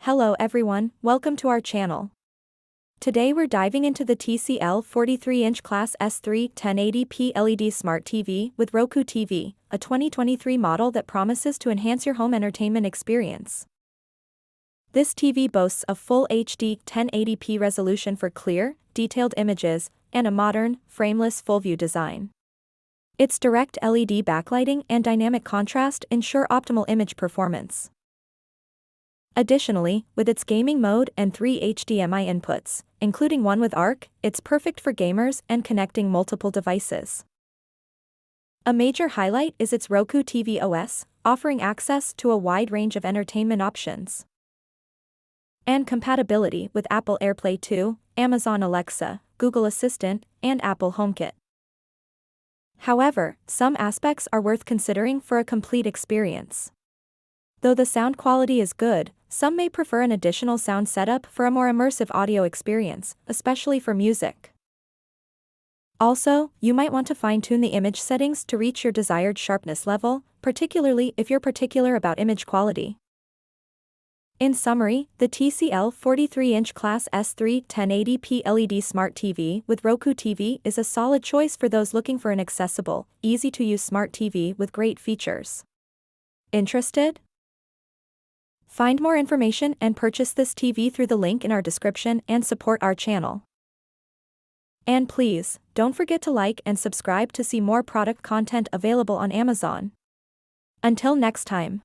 Hello everyone, welcome to our channel. Today we're diving into the TCL 43-inch Class S3 1080p LED Smart TV with Roku TV, a 2023 model that promises to enhance your home entertainment experience. This TV boasts a full HD 1080p resolution for clear, detailed images, and a modern, frameless full-view design. Its direct LED backlighting and dynamic contrast ensure optimal image performance. Additionally, with its gaming mode and 3 HDMI inputs, including one with ARC, it's perfect for gamers and connecting multiple devices. A major highlight is its Roku TV OS, offering access to a wide range of entertainment options. And compatibility with Apple AirPlay 2, Amazon Alexa, Google Assistant, and Apple HomeKit. However, some aspects are worth considering for a complete experience. Though the sound quality is good, some may prefer an additional sound setup for a more immersive audio experience, especially for music. Also, you might want to fine-tune the image settings to reach your desired sharpness level, particularly if you're particular about image quality. In summary, the TCL 43-inch Class S3 1080p LED Smart TV with Roku TV is a solid choice for those looking for an accessible, easy-to-use smart TV with great features. Interested? Find more information and purchase this TV through the link in our description and support our channel. And please, don't forget to like and subscribe to see more product content available on Amazon. Until next time.